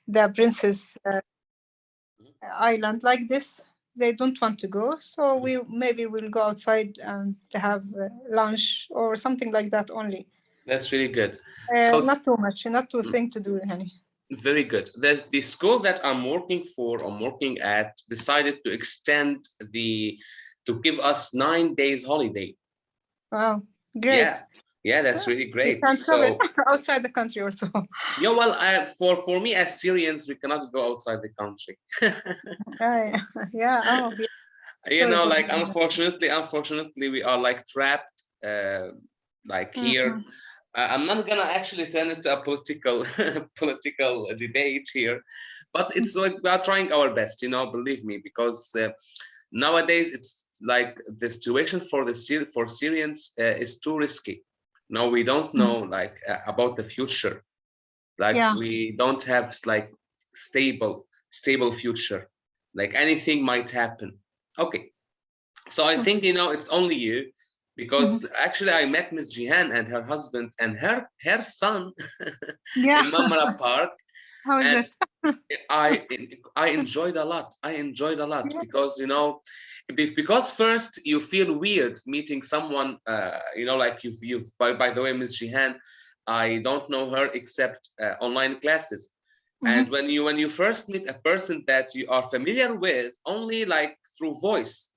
the Princess Island like this. They don't want to go, so we maybe we'll go outside and have lunch or something like that only. That's really good. So not too much, not too thing to do, honey. Very good. The school that I'm working at decided to extend to give us 9 days holiday. Wow, great. Yeah, that's really great. You can travel outside the country also. Yeah, well, for me as Syrians, we cannot go outside the country. Yeah. Oh, yeah. You know, like unfortunately, we are like trapped, like here. I'm not gonna actually turn it to a political debate here, but it's like we are trying our best, you know, believe me, because nowadays it's like the situation for Syrians is too risky. Now we don't know like about the future, like we don't have like stable future, like anything might happen. Okay, so I think, you know, it's only you, because actually I met Miss Jihan and her husband and her son in Mamara Park. How is it? I enjoyed a lot. Because, you know, because first you feel weird meeting someone, you know, like you've by the way, Miss Jihan, I don't know her except online classes. And when you first meet a person that you are familiar with only like through voice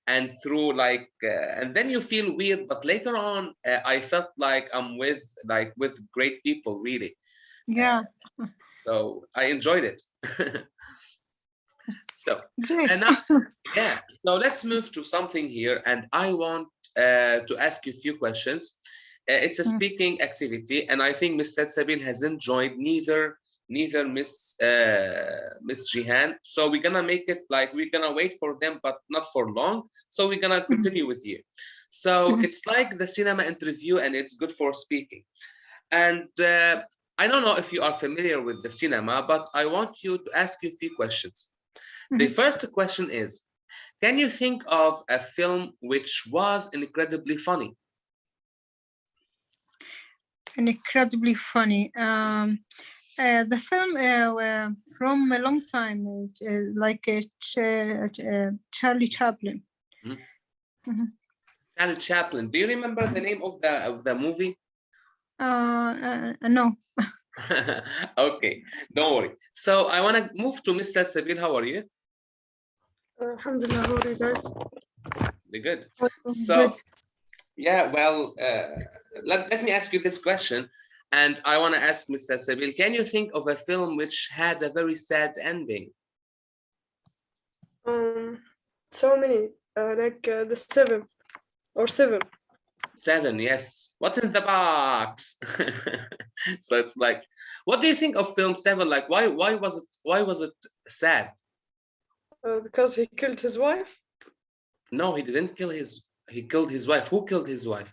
and through like and then you feel weird, but later on I felt like I'm with great people, really. So I enjoyed it. So and now, so let's move to something here, and I want to ask you a few questions. It's a speaking activity, and I think Miss Sabil has enjoyed neither Miss Jihan. So we're gonna make it like we're gonna wait for them, but not for long. So we're gonna continue with you. So it's like the cinema interview, and it's good for speaking. And I don't know if you are familiar with the cinema, but I want you to ask you a few questions. The first question is, can you think of a film which was incredibly funny? Incredibly funny. The film from a long time is like Charlie Chaplin. Charlie Chaplin. Do you remember the name of the movie? No. Okay, don't worry. So I want to move to Mr. Sabil. How are you? Alhamdulillah, how are you guys? Very good. So, yeah, well, let me ask you this question. And I want to ask Mr. Sabil, can you think of a film which had a very sad ending? So many, like the Seven. 7, yes. What's in the box? So it's like, what do you think of film 7? Like, why was it sad? Because he killed his wife. No, he didn't kill he killed his wife. Who killed his wife?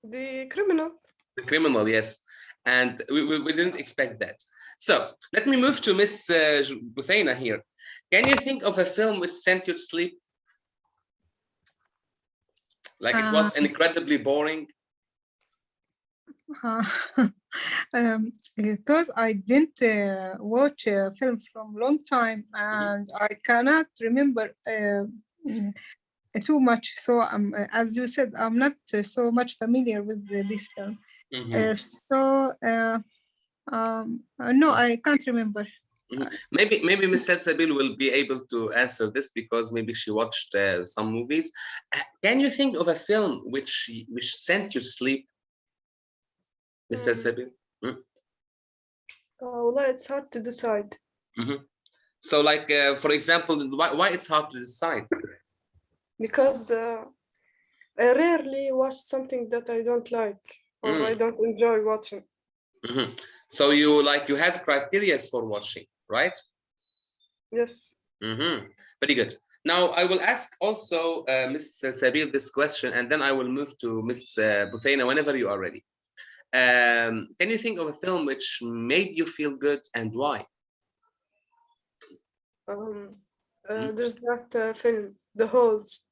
The criminal. The criminal, yes. And we didn't expect that. So let me move to Miss Buthaina here. Can you think of a film which sent you to sleep? Like it was incredibly boring? Because I didn't watch a film from a long time, and I cannot remember too much. So as you said, I'm not so much familiar with this film. No, I can't remember. Maybe Ms. Sabil will be able to answer this because maybe she watched some movies. Can you think of a film which sent you to sleep, Ms. Sabil? Well, it's hard to decide. So, like, for example, why it's hard to decide? Because I rarely watch something that I don't like or I don't enjoy watching. So you have criteria for watching, right? Yes. Very good. Now I will ask also Ms. Sabil this question, and then I will move to Ms. Buthaina whenever you are ready. Can you think of a film which made you feel good and why? There's that film, The Holes.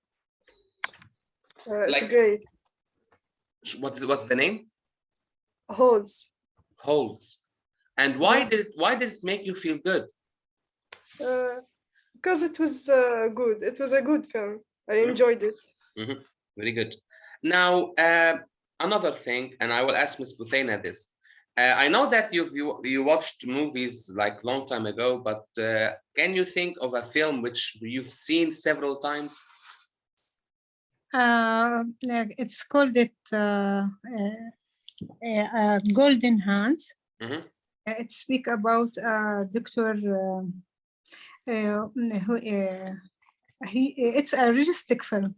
It's great. What's the name? Holes. Holes. And why did it make you feel good? Because it was good. It was a good film. I enjoyed it. Very good. Now, another thing, and I will ask Ms. Buthaina this. I know that you watched movies like long time ago, but can you think of a film which you've seen several times? It's called Golden Hands. It speaks about Dr. It's a realistic film.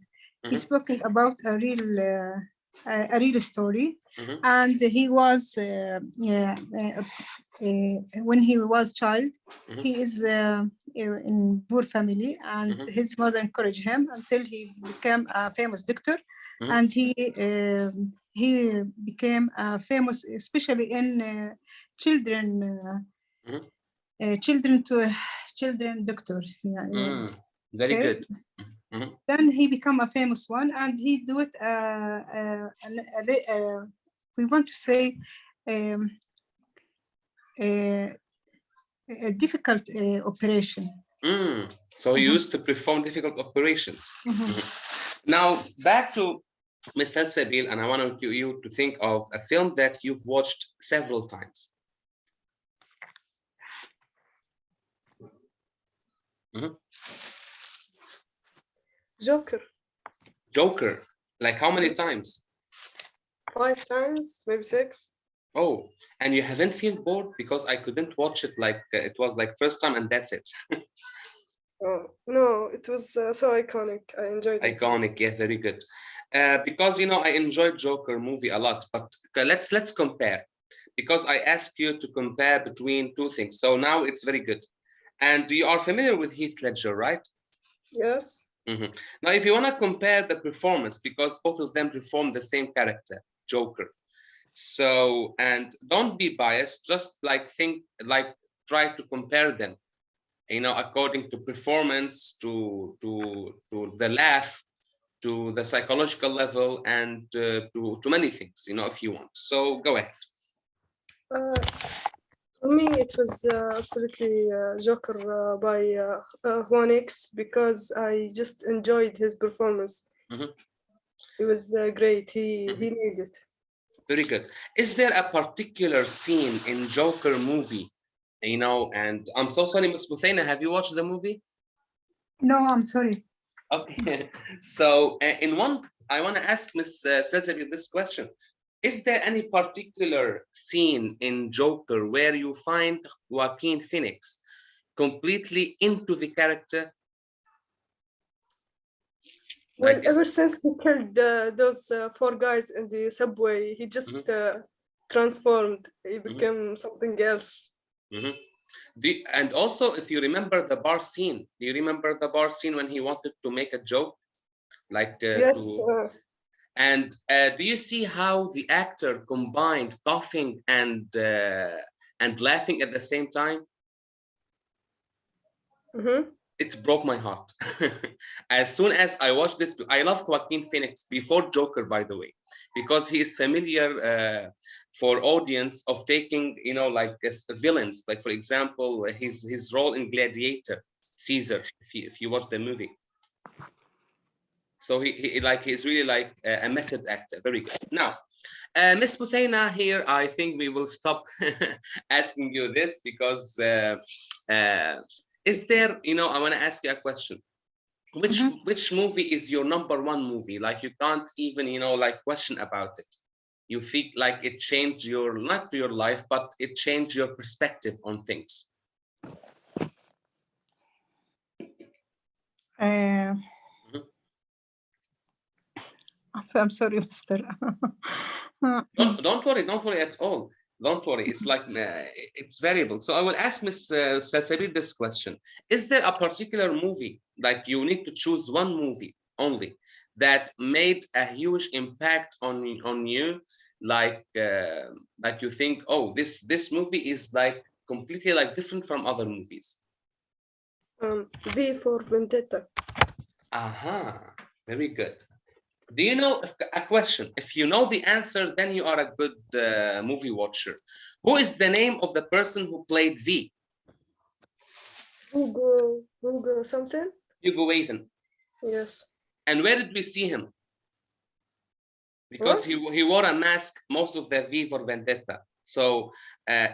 He's speaking about a real story, and he was when he was child, he is in poor family, and his mother encouraged him until he became a famous doctor, and he became famous, especially in children doctor. Very good. Then he became a famous one, and he do it. We want to say a difficult operation. So he used to perform difficult operations. Now back to Ms. Salsabil, and I want you to think of a film that you've watched several times. Joker. Like how many times? 5 times, maybe 6. Oh, and you haven't feel bored? Because I couldn't watch it like it was like first time and that's it. Oh no, it was so iconic. I enjoyed it. Iconic, yeah, very good. Because I enjoyed Joker movie a lot, but let's compare, because I asked you to compare between two things. So now it's very good. And you are familiar with Heath Ledger, right? Yes. Now, if you want to compare the performance, because both of them perform the same character, Joker. So, and don't be biased, just try to compare them, according to performance, to the laugh, to the psychological level, and to many things, if you want. So go ahead. For me, it was absolutely Joker by Juan X, because I just enjoyed his performance. It was great. He nailed it. Very good. Is there a particular scene in Joker movie, and I'm so sorry, Ms. Buthaina, have you watched the movie? No, I'm sorry. Okay. So in one, I want to ask Ms. Salsabil this question. Is there any particular scene in Joker where you find Joaquin Phoenix completely into the character? Well, ever since he killed those 4 guys in the subway, he just transformed. He became something else. And also, if you remember the bar scene, do you remember the bar scene when he wanted to make a joke? Yes. And do you see how the actor combined coughing and laughing at the same time? It broke my heart. As soon as I watched this, I love Joaquin Phoenix before Joker, by the way, because he is familiar for audience of taking, like villains, like for example, his role in Gladiator, Caesar, if you watch the movie. So he's really like a method actor. Very good. Now, Ms. Buthaina here, I think we will stop asking you this, because is there, I want to ask you a question. Which movie is your #1 movie? Like you can't even, question about it. You feel like it changed not your life, but it changed your perspective on things. I'm sorry, Mr. Don't worry at all. Don't worry. It's like it's variable. So I will ask Ms. Salsabil this question: is there a particular movie, like you need to choose one movie only, that made a huge impact on you, like you think, oh, this movie is like completely like different from other movies? V for Vendetta. Very good. Do you know a question? If you know the answer, then you are a good movie watcher. Who is the name of the person who played V? Hugo something? Hugo Weaving. Yes. And where did we see him? Because he wore a mask most of the V for Vendetta. So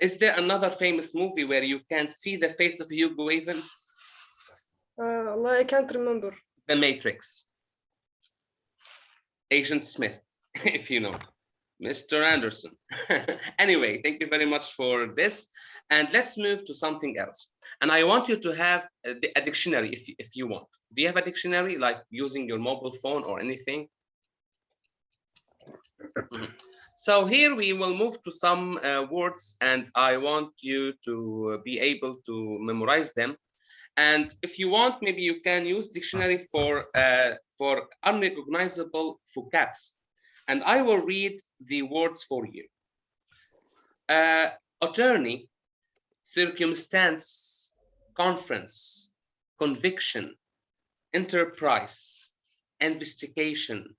is there another famous movie where you can see the face of Hugo Weaving? I can't remember. The Matrix. Agent Smith, if you know. Mr. Anderson. Anyway, thank you very much for this. And let's move to something else. And I want you to have a dictionary if you want. Do you have a dictionary, like using your mobile phone or anything? So here we will move to some words, and I want you to be able to memorize them. And if you want, maybe you can use dictionary for unrecognizable vocabs. And I will read the words for you. Attorney, circumstance, conference, conviction, enterprise, investigation,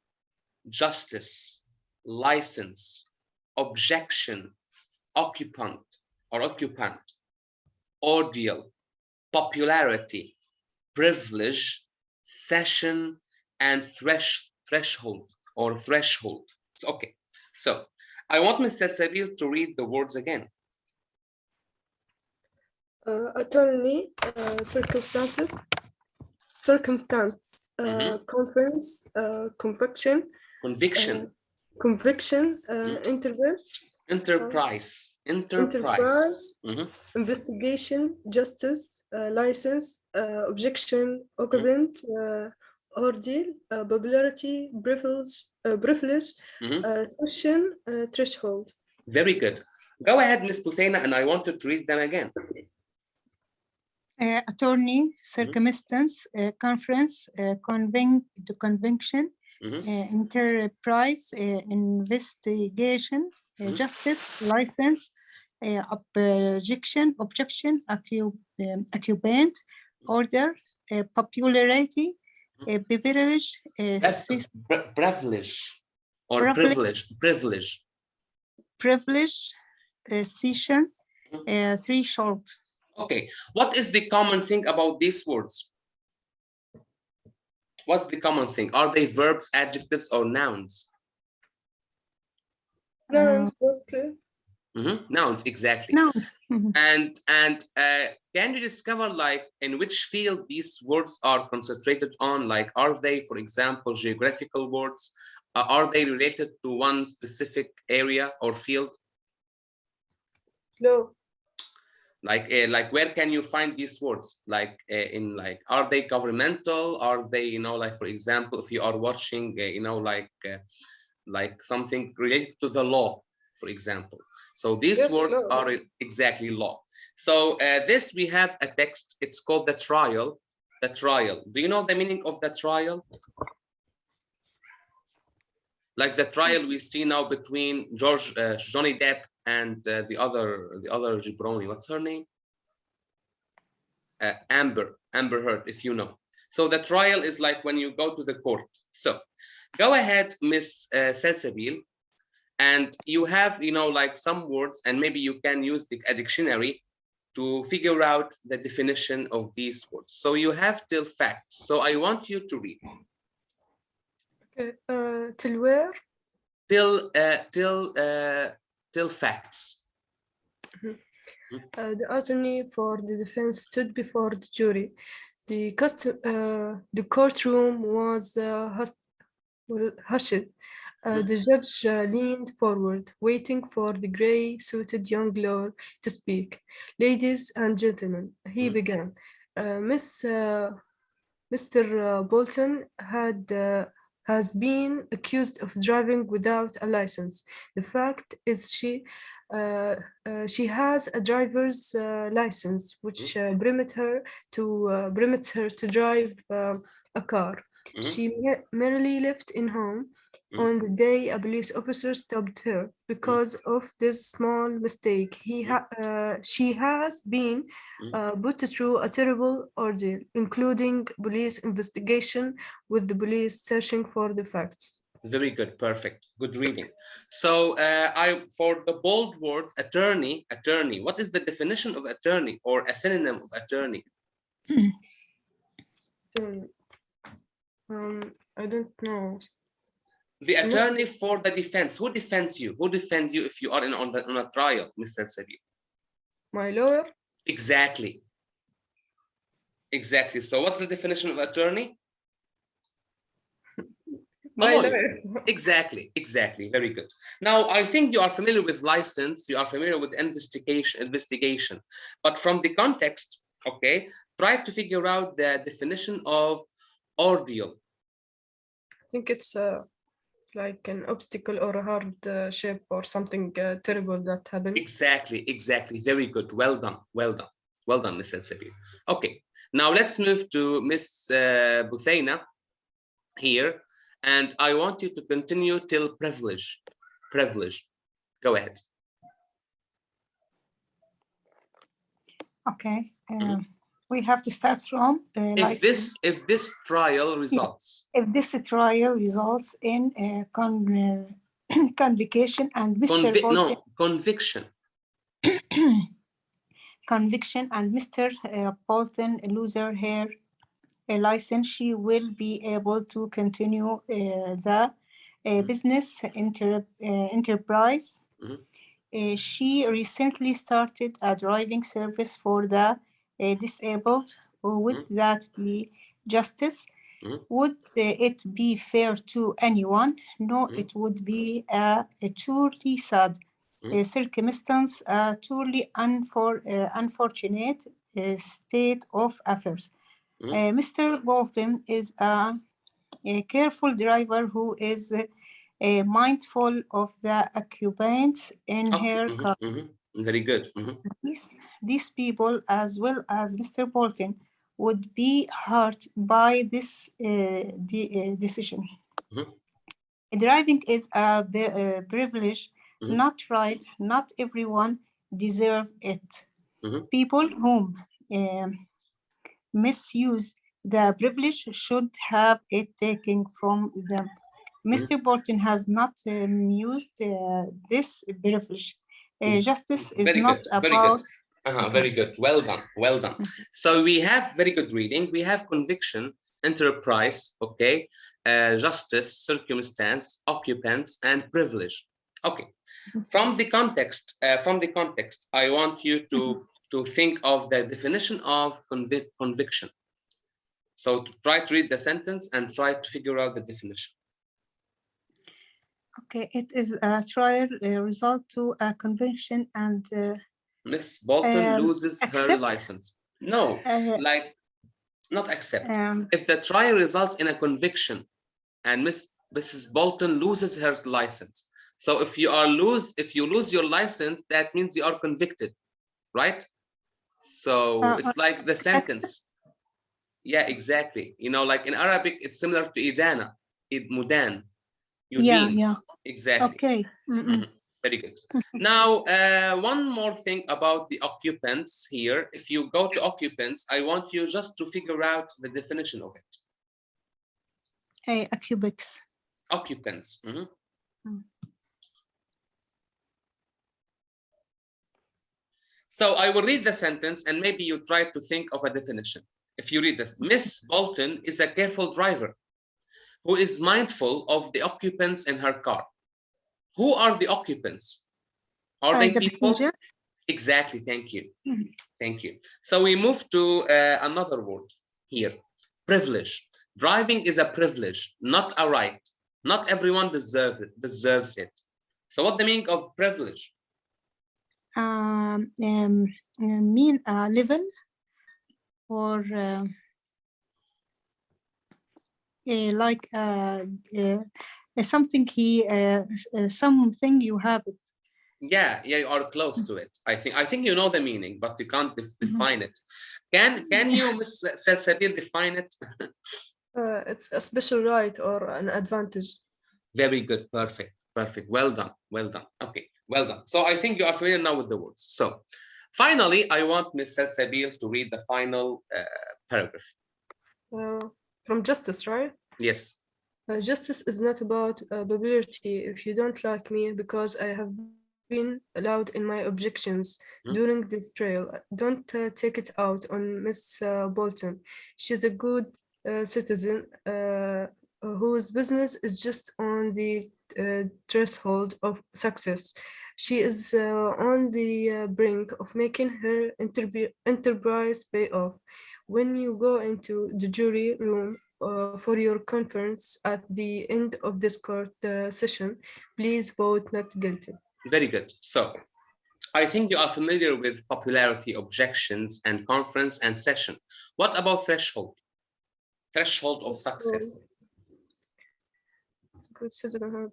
justice, license, objection, occupant or occupant, ordeal, popularity, privilege, session, and threshold or threshold. Okay, so I want Mr. Sabil to read the words again. Attorney, circumstance, conference, conviction, enterprise, investigation, justice, license, objection, occupant, ordeal, popularity, privilege, session, threshold. Very good. Go ahead, Ms. Buthaina, and I want you to read them again. Attorney, circumstance, conference, conviction, enterprise, investigation, justice, license, objection, occupant, order, popularity, privilege, session, threshold. Okay, what is the common thing about these words? What's the common thing? Are they verbs, adjectives, or nouns? Nouns, mostly. Nouns, exactly. Nouns. And can you discover, like, in which field these words are concentrated on? Like, are they, for example, geographical words? Are they related to one specific area or field? No. Like where can you find these words? Like are they governmental? Are they, like, for example, if you are watching, like something related to the law, for example. So these words are exactly law. So this, we have a text. It's called the trial. The trial. Do you know the meaning of the trial? Like the trial we see now between Johnny Depp and the other jabroni. What's her name? Amber Heard, if you know. So the trial is like when you go to the court. So go ahead, Miss Salsabil, and you have, like some words, and maybe you can use a dictionary to figure out the definition of these words. So you have till facts. So I want you to read. Okay. Till where? Till facts. The attorney for the defense stood before the jury. The courtroom was hushed. The judge leaned forward, waiting for the gray-suited young lawyer to speak. Ladies and gentlemen, he began. Mr. Bolton has been accused of driving without a license. The fact is she has a driver's license, which permits her to drive a car. She merely left in home on the day a police officer stopped her. Because of this small mistake, she has been put through a terrible ordeal, including police investigation with the police searching for the facts. Very good, perfect, good reading. So for the bold word attorney, what is the definition of attorney or a synonym of attorney? I don't know. The attorney for the defense. Who defends you? Who defends you if you are on a trial, Mr. Sabi? My lawyer. Exactly. Exactly. So what's the definition of attorney? My lawyer. Exactly. Exactly. Very good. Now, I think you are familiar with license. You are familiar with investigation. But from the context, okay, try to figure out the definition of ordeal. I think it's like an obstacle or a hardship or something terrible that happened. Exactly. Exactly. Very good. Well done. Well done. Well done, Ms. El-Sabir. Okay. Now let's move to Ms. Buthaina here. And I want you to continue till privilege. Privilege. Go ahead. Okay. We have to start from if this trial results. If this trial results in a conviction and Mr. Bolton, conviction. Conviction and Mr. Bolton loses her license, she will be able to continue the business enterprise. She recently started a driving service for the disabled. Would that be justice? Would it be fair to anyone? No, it would be a truly sad circumstance, a truly unfortunate state of affairs. Mr. Bolton is a careful driver who is mindful of the occupants in her car. Very good. These people, as well as Mr. Bolton, would be hurt by this decision. Driving is a privilege, not right. Not everyone deserves it. People whom misuse the privilege should have it taken from them. Mr. Bolton has not used this privilege. Justice is very not good. about... Very good. Well done. Well done. So we have very good reading. We have conviction, enterprise, okay, justice, circumstance, occupants, and privilege. Okay. From the context, I want you to think of the definition of conviction. So try to read the sentence and try to figure out the definition. Okay, it is a trial result to a conviction and Miss Bolton loses her license. No, like not accept. If the trial results in a conviction and Mrs. Bolton loses her license. So if you lose your license, that means you are convicted, right? So it's like the sentence. Yeah, exactly. You know, like in Arabic, it's similar to idana, mudan. Yeah. Exactly. Okay. Very good. Now, one more thing about the occupants here. If you go to occupants, I want you just to figure out the definition of it. Occupants. Occupants. So I will read the sentence and maybe you try to think of a definition. If you read this, Miss Bolton is a careful driver who is mindful of the occupants in her car. Who are the occupants? Are they the people? Passenger? Exactly. Thank you. Thank you. So we move to another word here. Privilege. Driving is a privilege, not a right. Not everyone deserves it. So what the meaning of privilege? Mean level or like something something you have it. Yeah, you are close to it. I think you know the meaning, but you can't define it. Can you, Ms. Salsabil, define it? It's a special right or an advantage. Very good. Perfect. Well done. Okay, well done. So I think you are familiar now with the words. So finally, I want Ms. Salsabil to read the final paragraph. From justice, right? Yes. Justice is not about popularity. If you don't like me because I have been loud in my objections during this trial, don't take it out on Miss Bolton. She's a good citizen whose business is just on the threshold of success. She is on the brink of making her enterprise pay off. When you go into the jury room for your conference at the end of this court session, please vote not guilty. Very good. So I think you are familiar with popularity, objections, and conference and session. What about threshold? Threshold of success. Good citizen.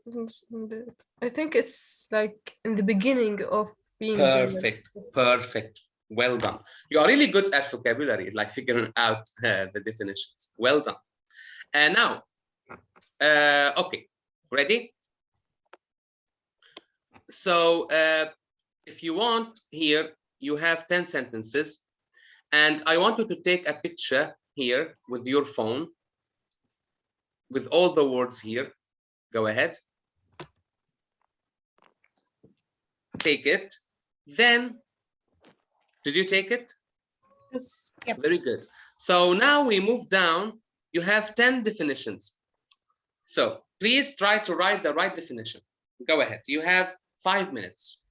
I think it's like in the beginning of being perfect. Perfect. Well done. You are really good at vocabulary, like figuring out the definitions. Well done. And now, okay, ready? So if you want here, you have 10 sentences, and I want you to take a picture here with your phone, with all the words here. Go ahead. Take it. Then, did you take it? Yes. Yep. Very good. So now we move down. You have 10 definitions. So please try to write the right definition. Go ahead. You have 5 minutes.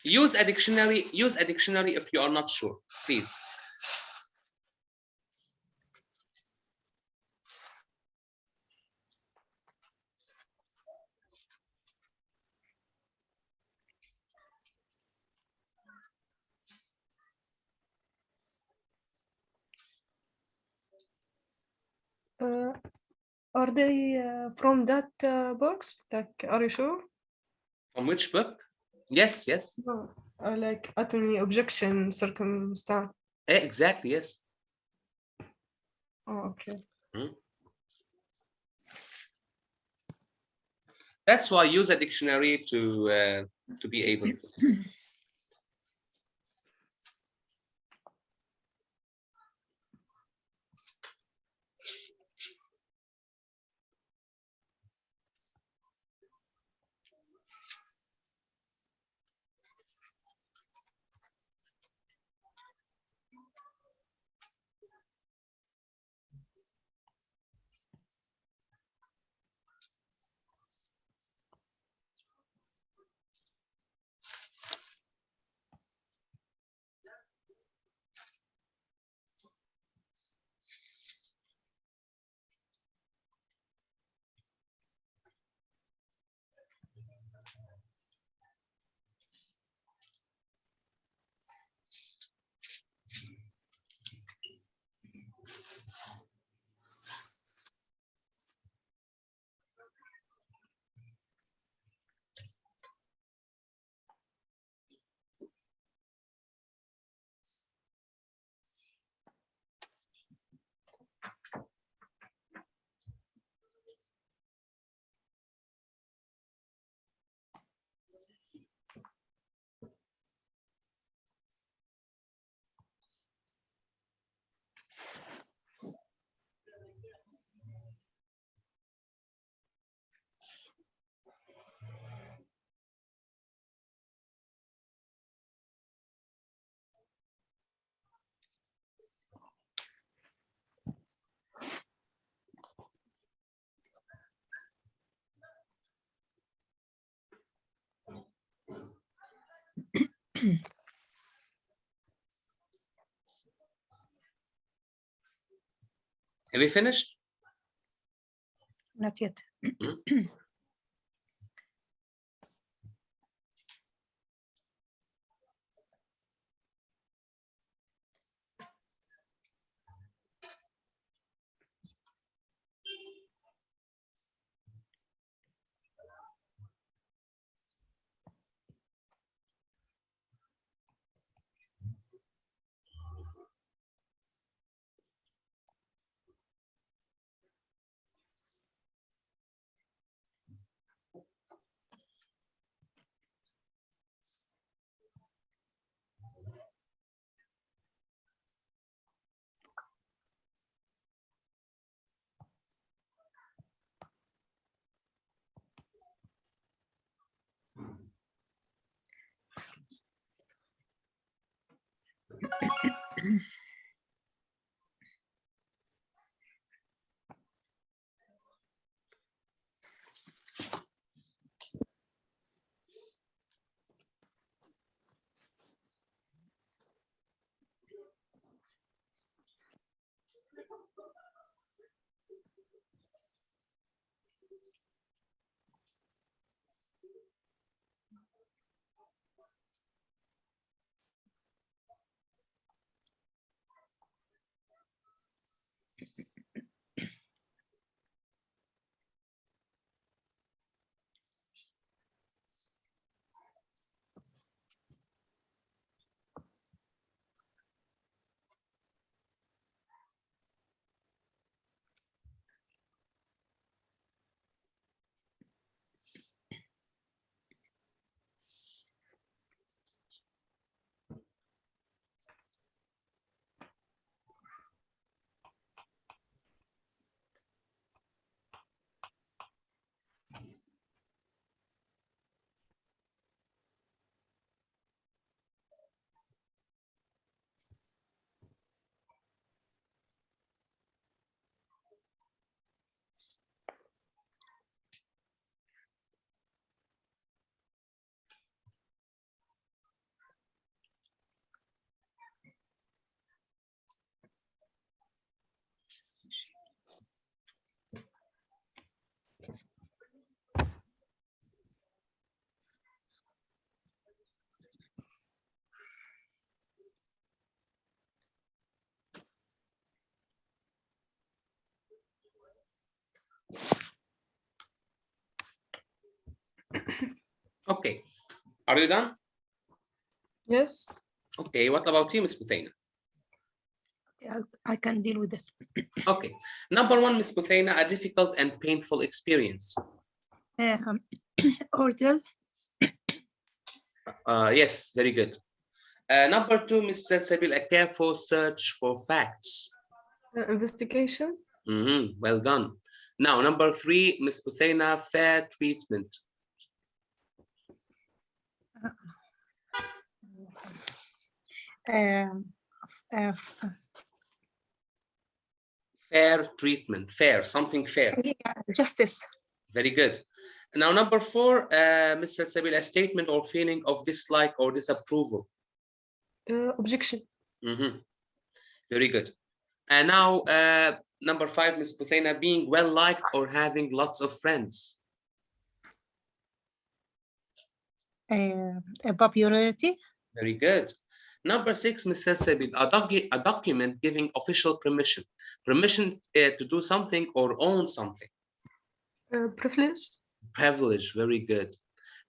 Use a dictionary. Use a dictionary if you are not sure, please. Are they from that box? Like, are you sure? From which book? Yes, yes. No. Like attorney objection circumstance. Exactly, yes. Oh, okay. That's why I use a dictionary to be able to. Have you finished? Not yet. Okay, are you done? Yes. Okay, what about you, Ms. Buthaina? I can deal with it. Okay, number one, Ms. Buthaina, a difficult and painful experience. Ordeal. Yes, very good. Number two, Ms. Salsabil, a careful search for facts. Investigation. Well done. Now, number three, Ms. Buthaina, fair treatment. Fair treatment, fair, something fair. Justice. Very good. Now, number four, Ms. Salsabil, a statement or feeling of dislike or disapproval. Objection. Very good. And now, number five, Ms. Buthaina, being well liked or having lots of friends. Popularity. Very good. Number six, Ms. Salsabil, a document giving official permission. Permission to do something or own something. Privilege. Privilege, very good.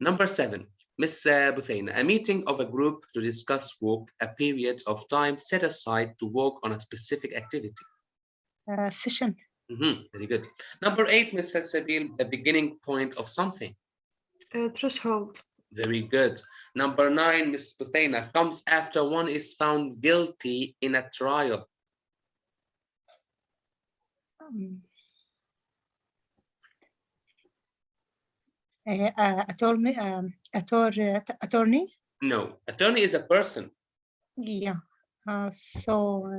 Number seven, Ms. Buthaina, a meeting of a group to discuss work, a period of time set aside to work on a specific activity. Session. Very good. Number eight, Ms. Salsabil, the beginning point of something. Threshold. Very good. Number nine, Ms. Buthaina, comes after one is found guilty in a trial. Attorney. No, attorney is a person. Yeah. So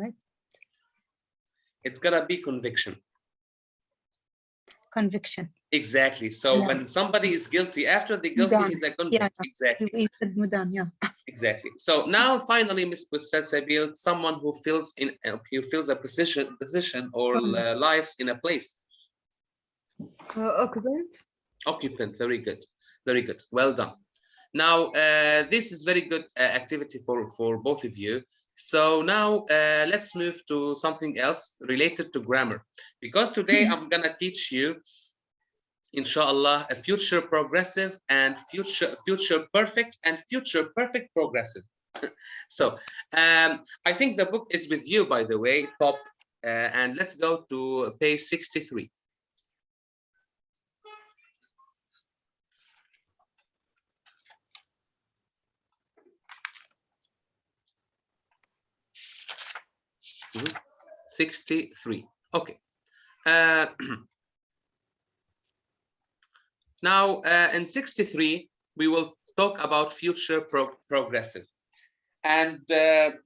It's gonna be conviction. Conviction. Exactly. So when somebody is guilty, after the guilty, he's a convict. Exactly. Yeah. Exactly. So now, finally, Ms. Salsabil, someone who fills a position or lives in a place. Occupant. Occupant. Very good. Very good. Well done. Now, this is very good activity for both of you. So now let's move to something else related to grammar, because today I'm gonna teach you, inshallah, a future progressive and future perfect and future perfect progressive. So I think the book is with you, by the way, top, and let's go to page 63. Mm-hmm. 63. Okay. Now, in 63, we will talk about future progressive. And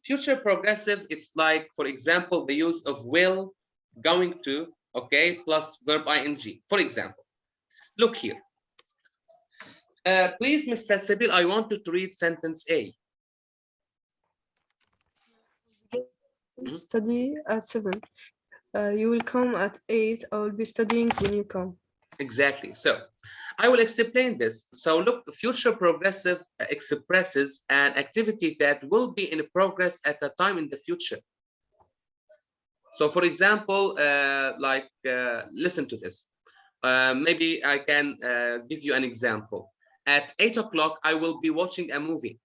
future progressive, it's like, for example, the use of will, going to, okay, plus verb ing. For example, look here. Please, Ms. Salsabil, I want you to read sentence A. Study at 7. You will come at 8. I will be studying when you come. Exactly. So I will explain this. So look, future progressive expresses an activity that will be in progress at a time in the future. So for example, listen to this. Maybe I can give you an example. At 8 o'clock, I will be watching a movie.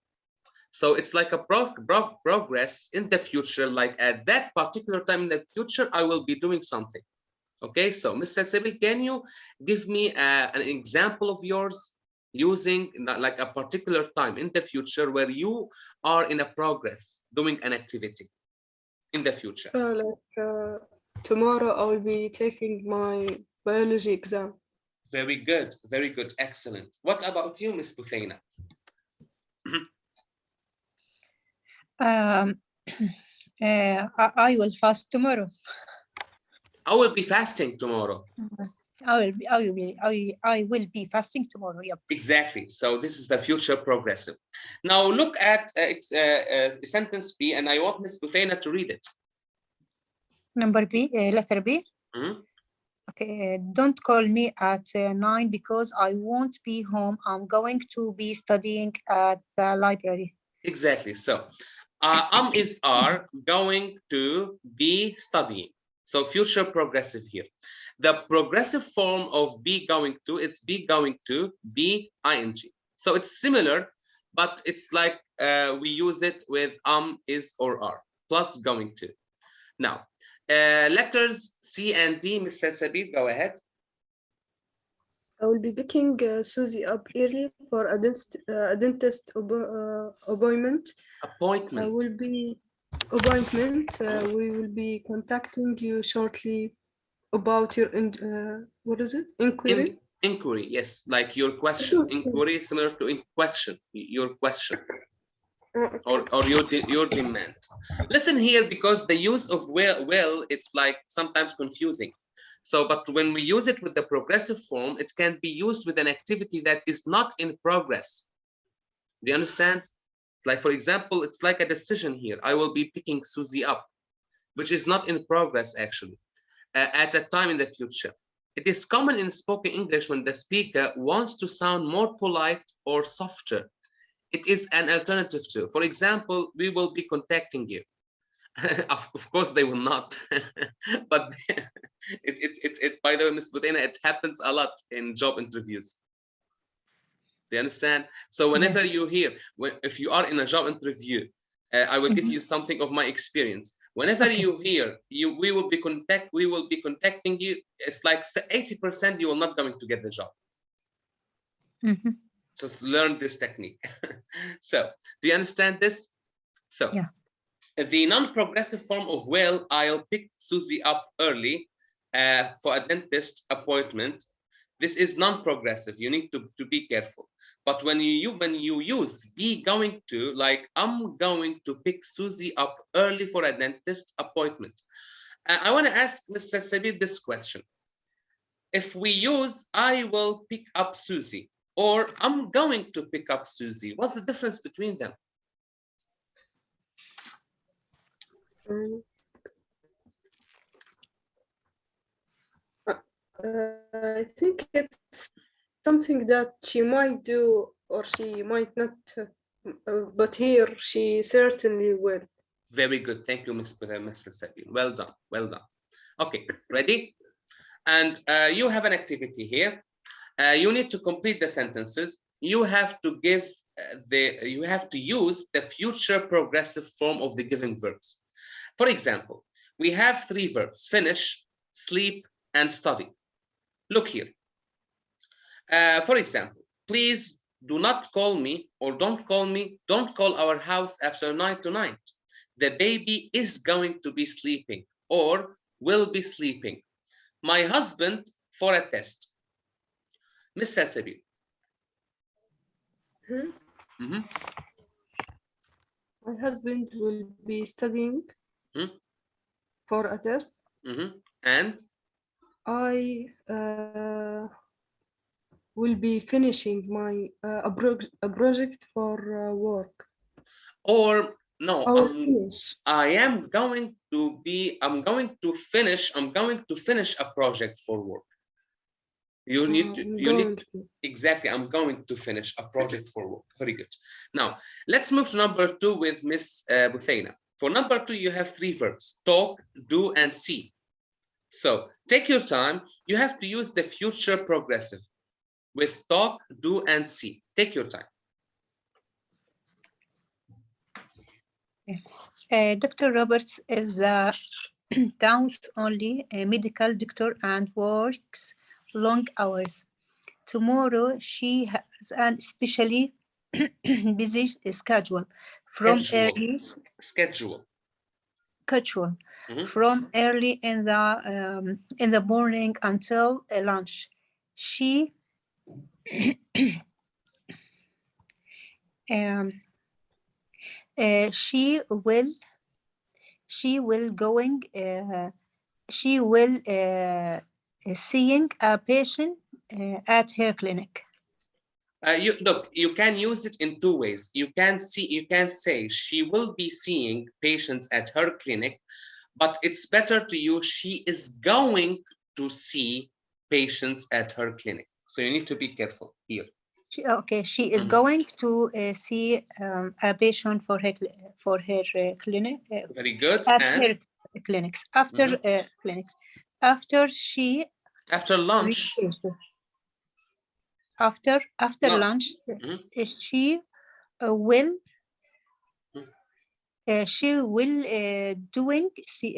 So it's like a progress in the future, like at that particular time in the future, I will be doing something. Okay, so Ms. Salsabil, can you give me an example of yours using like a particular time in the future where you are in a progress doing an activity in the future? Tomorrow I will be taking my biology exam. Very good, excellent. What about you, Ms. Buthaina? I will fast tomorrow. I will be fasting tomorrow. I will be fasting tomorrow. Yep. Exactly. So this is the future progressive. Now look at sentence B, and I want Ms. Buthaina to read it. Number B, letter B. Okay, don't call me at 9 because I won't be home. I'm going to be studying at the library. Exactly. So is are going to be studying. So future progressive here. The progressive form of be going to, it's be going to be ing. So it's similar, but it's like we use it with is or are plus going to. Now letters C and D, Ms. Salsabil, go ahead. I will be picking Susie up early for a dentist appointment. Appointment. We will be contacting you shortly about your what is it? Inquiry. Inquiry, yes, like your question. Inquiry is similar to question. Your question. Or your demand. Listen here, because the use of will, it's like sometimes confusing. So, but when we use it with the progressive form, it can be used with an activity that is not in progress. Do you understand? Like, for example, it's like a decision here. I will be picking Susie up, which is not in progress actually, at a time in the future. It is common in spoken English when the speaker wants to sound more polite or softer. It is an alternative to, for example, we will be contacting you. Of course they will not, but by the way, Ms. Buthaina, it happens a lot in job interviews. Do you understand? So whenever you hear, if you are in a job interview, I will give you something of my experience. Whenever you hear we will be contacting you, it's like 80% you will not going to get the job. Just learn this technique. So do you understand this? So yeah. The non-progressive form of will, I'll pick Susie up early for a dentist appointment. This is non-progressive. You need to be careful. But when you use be going to, like I'm going to pick Susie up early for a dentist appointment. I want to ask Mr. Salsabil this question. If we use I will pick up Susie or I'm going to pick up Susie, what's the difference between them? I think it's something that she might do or she might not, but here she certainly will. Very good. Thank you, Mr. Salsabil. Well done. Well done. Okay, ready? And you have an activity here. You need to complete the sentences. You have to give you have to use the future progressive form of the given verbs. For example, we have 3 verbs: finish, sleep, and study. Look here. For example, please do not call me, or don't call our house after 9 tonight. The baby is going to be sleeping or will be sleeping. My husband for a test. Ms. Salsabil. My husband will be studying for a test. And I will be finishing my a project for work. Or no, Finish. I'm going to finish a project for work. You need to, exactly, I'm going to finish a project for work. Very good. Now, let's move to number 2 with Miss Buthaina. For number 2, you have 3 verbs: talk, do, and see. So take your time. You have to use the future progressive with talk, do, and see. Take your time. Dr. Roberts is the town's only medical doctor and works long hours. Tomorrow she has an especially busy schedule from early from early in the morning until lunch. She will seeing a patient at her clinic. You can use it in 2 ways. You can say she will be seeing patients at her clinic, but it's better to use she is going to see patients at her clinic. So you need to be careful here. She is going to see a patient for her clinic. Very good. At her clinics. After clinics. After lunch. After lunch, she will doing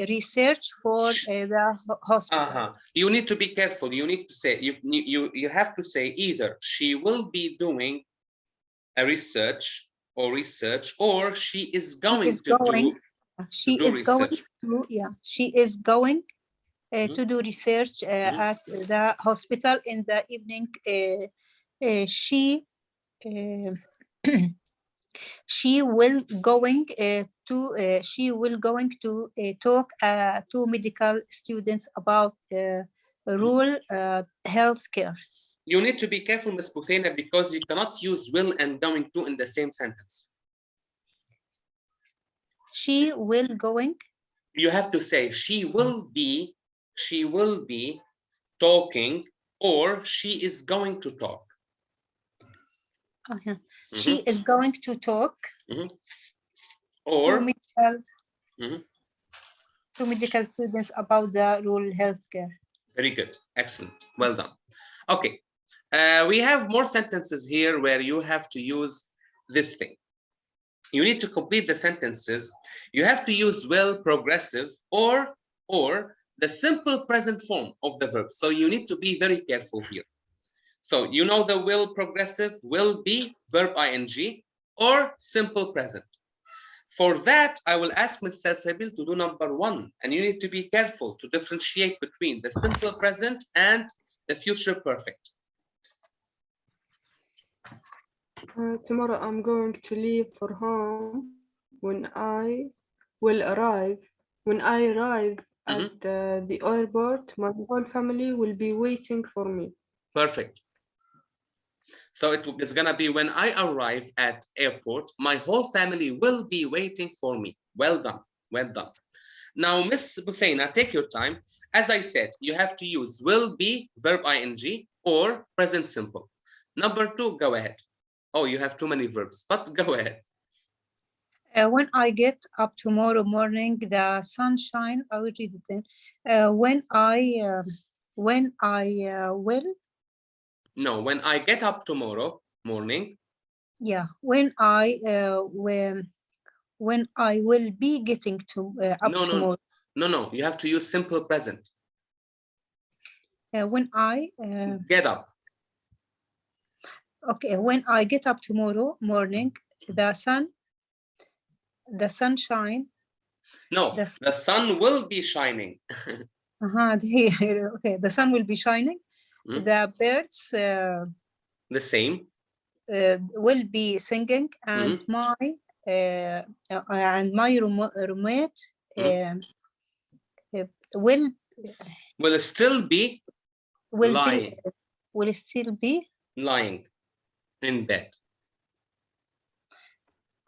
research for the hospital. You need to be careful. You need to say you have to say either she will be doing a research, or she is going to do research. She is going to do research at the hospital in the evening. She will going to talk to medical students about rural health care. You need to be careful, Ms. Buthaina, because you cannot use will and going to in the same sentence. She will going. You have to say she will be talking, or she is going to talk. She is going to talk or to medical students about the rural health care. Very good. Excellent. Well done. Okay. We have more sentences here where you have to use this thing. You need to complete the sentences. You have to use will, progressive, or the simple present form of the verb. So you need to be very careful here. So you know the will progressive will be verb ing or simple present. For that, I will ask Ms. Salsabil to do number 1, and you need to be careful to differentiate between the simple present and the future perfect. Tomorrow I'm going to leave for home. When I arrive at the airport, my whole family will be waiting for me. Perfect. So it's gonna be when I arrive at airport, my whole family will be waiting for me. Well done. Well done. Now, Ms. Buthaina, take your time. As I said, you have to use will be, verb ing, or present simple. Number 2, go ahead. Oh, you have too many verbs, but go ahead. When I get up tomorrow morning, the sunshine. I will read it then. When I will. No, when I get up tomorrow morning. Yeah, when I will be getting to up tomorrow. No, you have to use simple present. When I get up. Okay, when I get up tomorrow morning, the sunshine. No, the sun will be shining. Okay, the sun will be shining. The birds the same will be singing, and my and my roommate will still be lying in bed.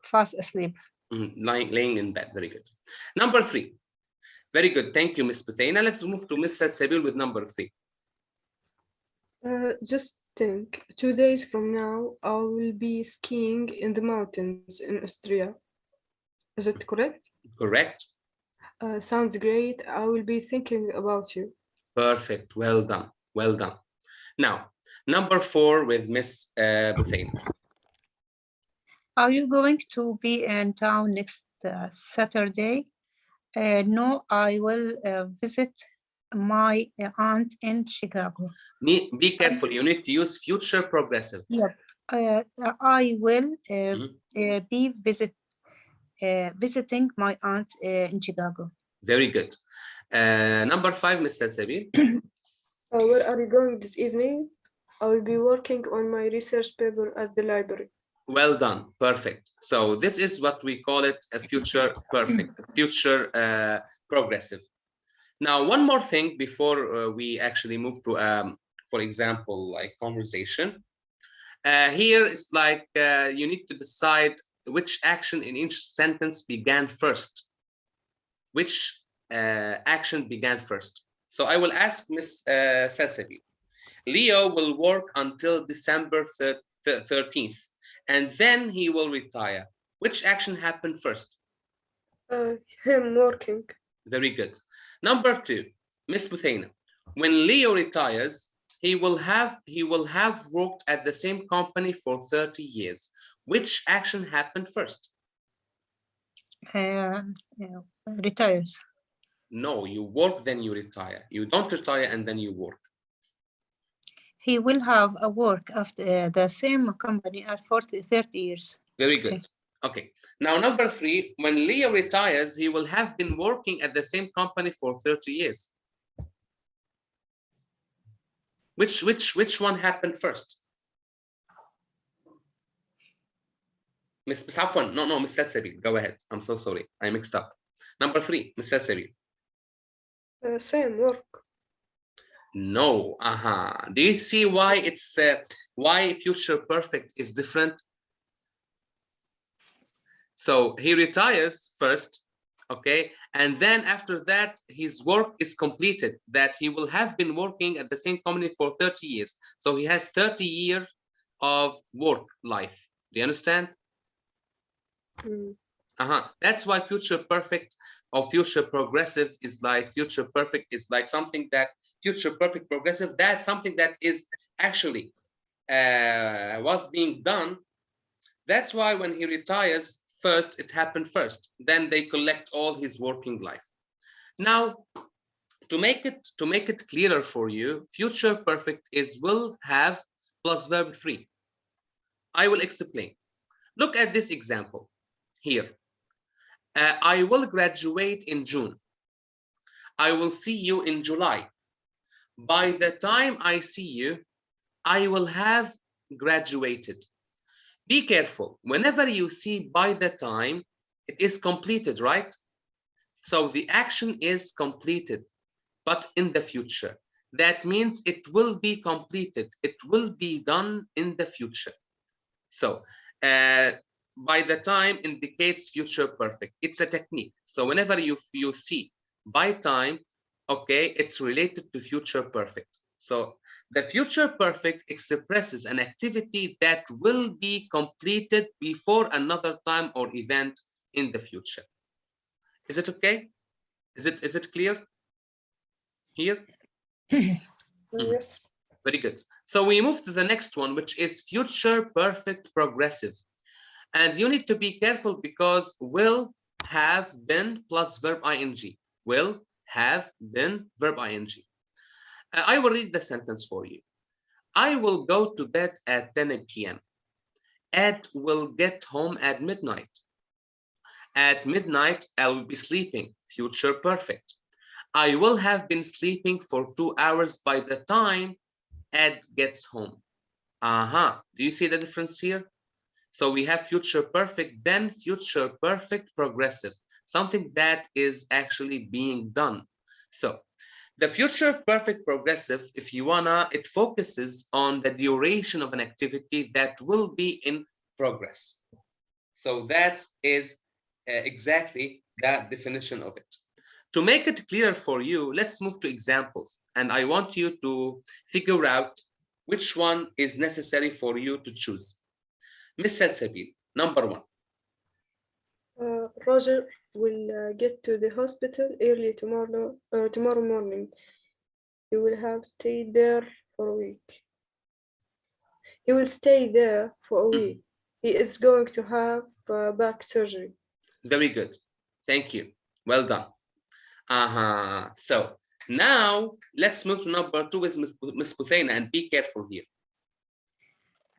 Fast asleep. Laying in bed. Very good. Number 3. Very good. Thank you, Miss Buthayna. Let's move to Miss Sabil with number 3. Just think, 2 days from now, I will be skiing in the mountains in Austria. Is it correct? Correct. Sounds great. I will be thinking about you. Perfect. Well done. Well done. Now, number 4 with Miss Buthayna. Are you going to be in town next Saturday? No, I will visit my aunt in Chicago. Be careful. You need to use future progressive. Yep. I will be visiting my aunt in Chicago. Very good. Number 5, Mr. Sabil. Where are you going this evening? I will be working on my research paper at the library. Well done. Perfect. So this is what we call it a future perfect, future progressive. Now, one more thing before we actually move to, for example, like conversation. Here it's like you need to decide which action in each sentence began first. Which action began first? So I will ask Miss Sabil. Leo will work until December 13th. And then he will retire. Which action happened first? Him working. Very good. Number 2, Miss Buthayna. When Leo retires, he will have worked at the same company for 30 years. Which action happened first? Retires. No, you work, then you retire. You don't retire and then you work. He will have a work after the same company at 30 years. Very good. Okay. Now, number 3, when Leo retires, he will have been working at the same company for 30 years. Which one happened first? Miss Safwan. No, Miss Sabil. Go ahead. I'm so sorry. I mixed up. Number 3, Miss Sabil. Same work. No. Do you see why it's why future perfect is different? So he retires first, okay, and then after that his work is completed, that he will have been working at the same company for 30 years. So he has 30 years of work life. Do you understand? That's why future perfect or future progressive is like future perfect is like something that future perfect progressive, that's something that is actually what's being done. That's why when he retires first, it happened first, then they collect all his working life. Now, to make it clearer for you, future perfect is will have plus verb 3. I will explain. Look at this example here. I will graduate in June. I will see you in July. By the time I see you, I will have graduated. Be careful. Whenever you see by the time, it is completed, right? So the action is completed, but in the future. That means it will be completed. It will be done in the future. So by the time indicates future perfect. It's a technique. So whenever you see by time, okay, it's related to future perfect. So the future perfect expresses an activity that will be completed before another time or event in the future. Is it okay? Is it clear here? Yes. Very good. So we move to the next one, which is future perfect progressive. And you need to be careful because will have been plus verb ing. Will have been verb ing. I will read the sentence for you. I will go to bed at 10 p.m. Ed will get home at midnight. At midnight, I will be sleeping. Future perfect. I will have been sleeping for 2 hours by the time Ed gets home. Do you see the difference here? So we have future perfect, then future perfect progressive, something that is actually being done. So the future perfect progressive, if you wanna, it focuses on the duration of an activity that will be in progress. So that is exactly that definition of it. To make it clearer for you, let's move to examples. And I want you to figure out which one is necessary for you to choose. Miss Salsabil, number one. Roger will get to the hospital early tomorrow morning. He will have stayed there for a week. He will stay there for a week. He is going to have back surgery. Very good. Thank you. Well done. So now let's move to number two with Miss Buthayna, and be careful here.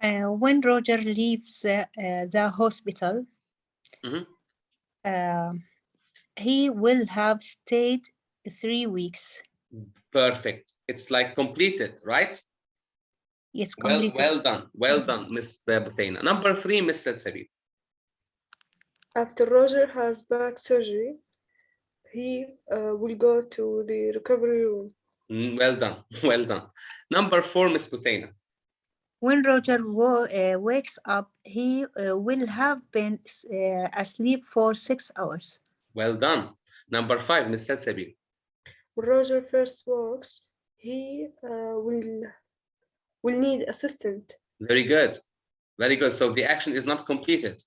When Roger leaves the hospital, he will have stayed 3 weeks. Perfect. It's like completed, right? It's completed. Well done. Well done, Miss Buthayna. Number three, Miss Salsabil. After Roger has back surgery, he will go to the recovery room. Well done. Well done. Number four, Miss Buthayna. When Roger wakes up, he will have been asleep for 6 hours. Well done. Number five, Miss Salsabil. When Roger first walks, he will need assistant. Very good. Very good. So the action is not completed.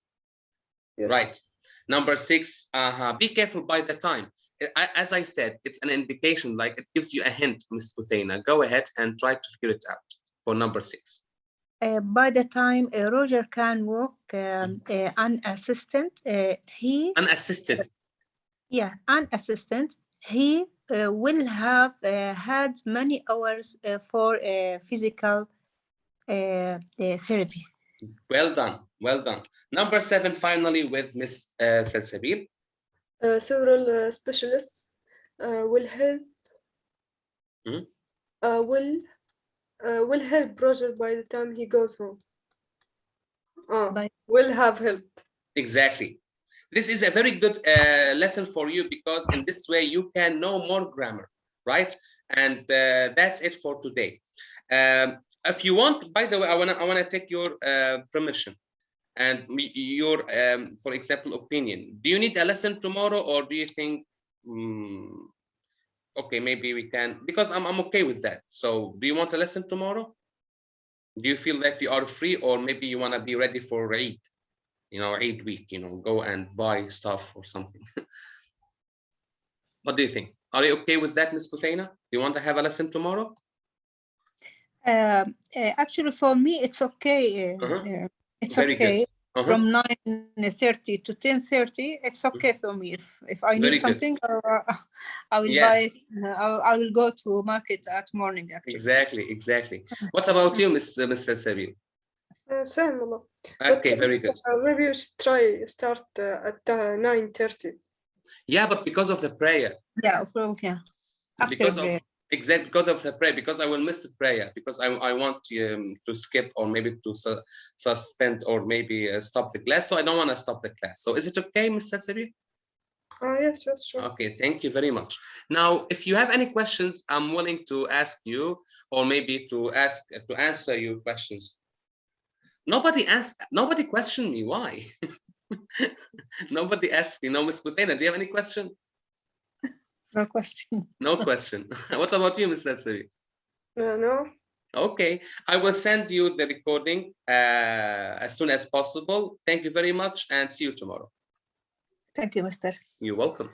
Yes. Right. Number six, be careful by the time. As I said, it's an indication, like it gives you a hint, Miss Buthayna. Go ahead and try to figure it out for number six. By the time Roger can walk unassisted, Unassisted. Yeah, unassisted, he will have had many hours for physical therapy. Well done. Well done. Number seven, finally, with Miss Salsabil. Several specialists will help. Will help Roger by the time he goes home. Will have help. Exactly. This is a very good lesson for you, because in this way you can know more grammar, right? And that's it for today. If you want, by the way, I wanna take your permission and your, for example, opinion. Do you need a lesson tomorrow, or do you think, okay, maybe we can, because I'm okay with that. So do you want a lesson tomorrow? Do you feel that you are free, or maybe you want to be ready for Eid, Eid week, go and buy stuff or something? What do you think? Are you okay with that, Miss Buthayna? Do you want to have a lesson tomorrow? Actually, for me, it's okay. It's Very okay. Good. From 9:30 to 10:30, it's okay for me. If I need something, I will buy. I will go to market at morning. Actually. Exactly. What about you, Miss Salsabil? Same. Okay, very good. Maybe you should start at 9:30. Yeah, but because of the prayer. Yeah, After because of the prayer, because I will miss the prayer, because I want to skip, or maybe to suspend, or maybe stop the class. So I don't want to stop the class. So is it okay, Ms. Salsabil? Yes, sure. Okay, thank you very much. Now, if you have any questions, I'm willing to ask you, or maybe to answer your questions. Nobody questioned me. Why? Nobody asked me. No, Ms. Buthayna, do you have any question? No question. No question. What about you, Ms. Salsabil? No. Okay, I will send you the recording as soon as possible. Thank you very much, and see you tomorrow. Thank you, Mr. You're welcome.